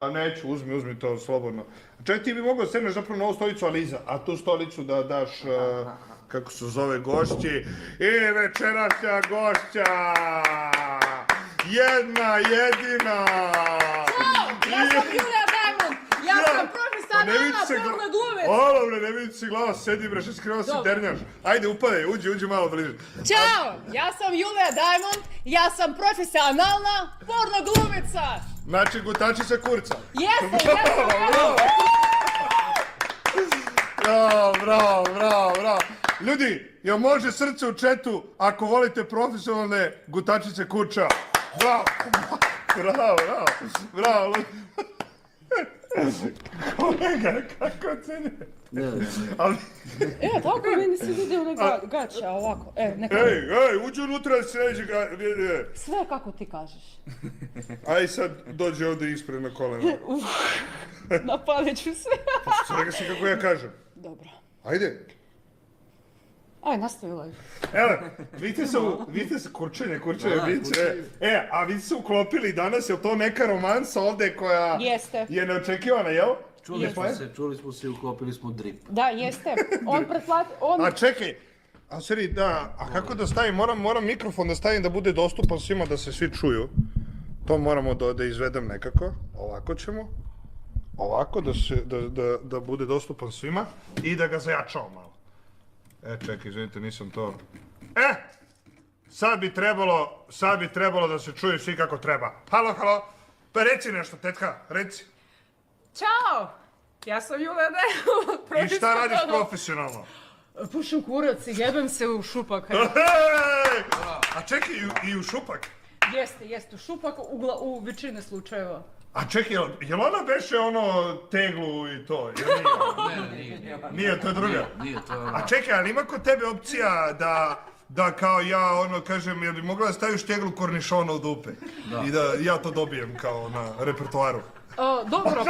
A neću, uzmi to slobodno. Čekaj, ti bi mogao da sedneš zapravo na ovu stolicu Aliza, a tu stolicu da daš, kako se zove, gošći. I večerašnja gošća! Jedna, jedina! Ja sam Julija Diamond! Ja sam profesionalna porno glumica! Olo bre, ne vidi se glas, sedi bre, što skriva si dernjaš. Ajde, upadaj, uđi malo bliže. Ćao! Ja sam Julija Diamond, ja sam profesionalna porno glumica! Znači, gutačica kurca. Jesam! Bravo. Ljudi, jel može srce u četu ako volite profesionalne gutačice kurča? Bravo. Kolega, kako ocenjuje? Ali... Evo, tako meni se vidi one gaća, ovako. Neka... Ej, uđi unutra da se neđe Sve kako ti kažeš. Aj sad dođe ovdje ispred na kolena. Napalit ću se. Svega si kako ja kažem. Dobro. Ajde. Aj, nastavi live. Evo, vidite se, kurčenje, biće. A vi ste se uklopili danas, je li to neka romansa ovdje koja je neočekivana, jel? Čuli smo se i uklopili smo drip. Da, jeste. A čekaj, a kako da stavim, moram mikrofon da stavim da bude dostupan svima, da se svi čuju. To moramo da izvedem nekako, ovako ćemo. Ovako, da bude dostupan svima i da ga zajačamo malo. Čekaj, izvinite, nisam to... Sad bi trebalo da se čuju svi kako treba. Halo, pa reci nešto, tetka, reci. Ćao! Ja sam Julija Diamond, I šta radiš profesionalno? Pušim kurac i jebem se u šupak. A čekaj, i u šupak? Jeste, u šupak u većine slučajeva. A čekaj, jel ona beše ono teglu i to? Nije, to je druga? Nije, to je... A čekaj, ali ima kod tebe opcija da kao ja kažem, jel bi mogla da staviš teglu kornišona u dupe? I da ja to dobijem kao na repertoaru. Dobro.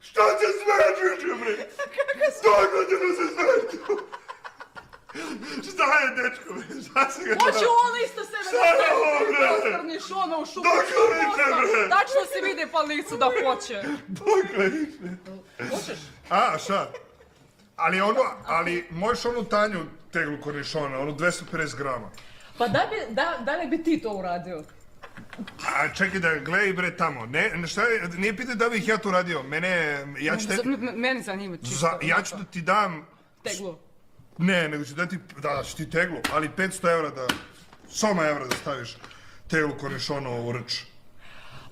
Šta se smeješ više, bre? Dogodinu se smeješ tu! Šta je, dečko, bre? Šta se ga to... Hoće on isto sebe da kornišona u šupu. Dokle iće, bre? Tačno se vidi pa licu da hoće. Dokle iće? Hoćeš? A, šta? Ali možeš onu tanju teglu kornišona, onu 250 grama. Pa da li bi ti to uradio? A čekaj da gledaj bre tamo, nije pitanje da bih ja to uradio, Meni zanima čisto. Ja ću da ti dam... Teglu. Ne, nego ću da ću ti teglu, ali 500 evra samo evra da staviš teglu kornišona u rč.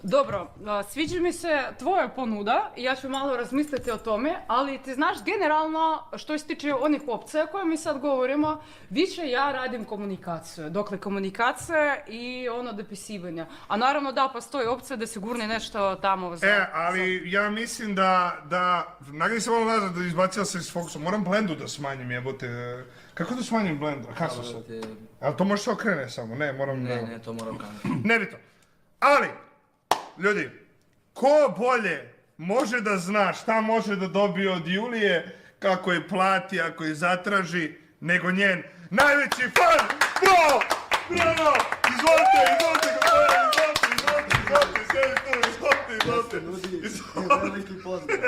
Dobro, sviđa mi se tvoja ponuda i ja ću malo razmisliti o tome, ali ti znaš generalno što se tiče onih opcija o kojima mi sad govorimo, više ja radim komunikaciju, dokle komunikacija i ono dopisivanja. A naravno da postoji opcija da se gurne nešto tamo za... Ali ja mislim nagli se malo nazad da izbacila se iz fokusa, moram blendu da smanjim jebote. Kako da smanjim blendu? Kako se? Ali to može se okrene samo, ne, moram... Ne, to moram kanati. Nebitno. Ali... Ljudi, ko bolje može da zna šta može da dobije od Julije, kako je plati, ako je zatraži, nego njen najveći fan! Bravo! Izvolite, Veliki pozdrav.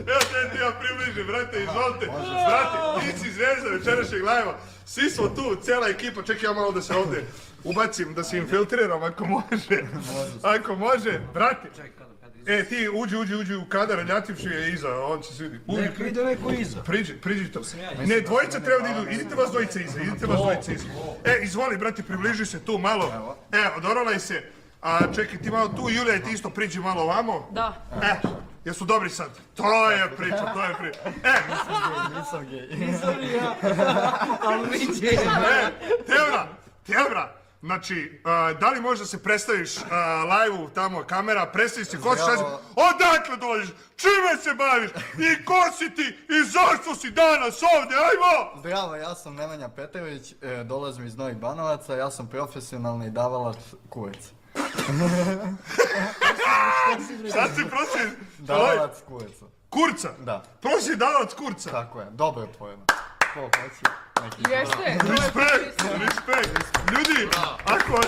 Evo te ja približim, brate, izvolite. Brate, ti si zvezda večerašnjeg live-a. Svi smo tu, cijela ekipa, čekaj ja malo da se ovdje ubacim, da se infiltriram ako može. Ako može, brate. Ti uđi u kadar, Ljativši je iza, on će se vidi. Neka ide neko iza. Priđi to. Ne, dvojica treba da idu, idite vas dvojica iza. Izvoli, brate, približi se tu malo. Odorolaj se. A čekaj, ti malo tu, Julija, ti isto priđi malo ovamo. Da. Jesu dobri sad? To je priča. Nisam gej. Nisam ni ja. Ali viđe. Tebra, znači, da li možeš da se predstaviš live-u tamo, kamera, predstaviš se, ko si šta si, odakle dođeš, čime se baviš i ko si ti i zašto si danas ovdje, ajmo! Zdravo, ja sam Nemanja Petrović, dolazim iz Novih Banovaca, ja sam profesionalni davalac kuraca. Šta si prosi? Davalac kuraca. Kurca? Da. Prosi davalac kurca? Tako je, dobro pojeno. Ko hoće? Jeste? Respekt! Ljudi, ako...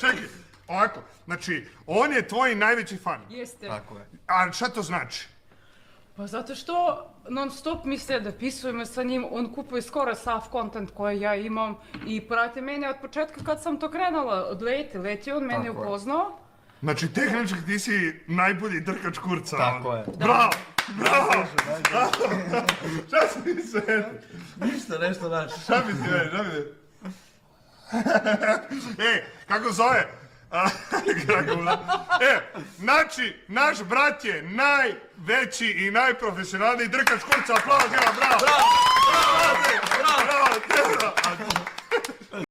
Čekaj, Ovako, znači, on je tvoj najveći fan. Jeste. Tako je. A šta to znači? Pa zato što non stop mi se dopisujemo sa njim, on kupuje skoro sav kontent koji ja imam i prati mene od početka kad sam to krenula od Leti on mene Tako je. upoznao. Znači, tehnički ti si najbolji drkač kurca. Tako ono. je. Bravo! Bravo! Šta si mi se... Ništa, nešto naći. Šta bi ti reći, šta bi ti... Kako zove? Znači, naš brat je najveći i najprofesionalniji drkač kurca. Aplauz, bravo! Bravo! Bravo! Bravo!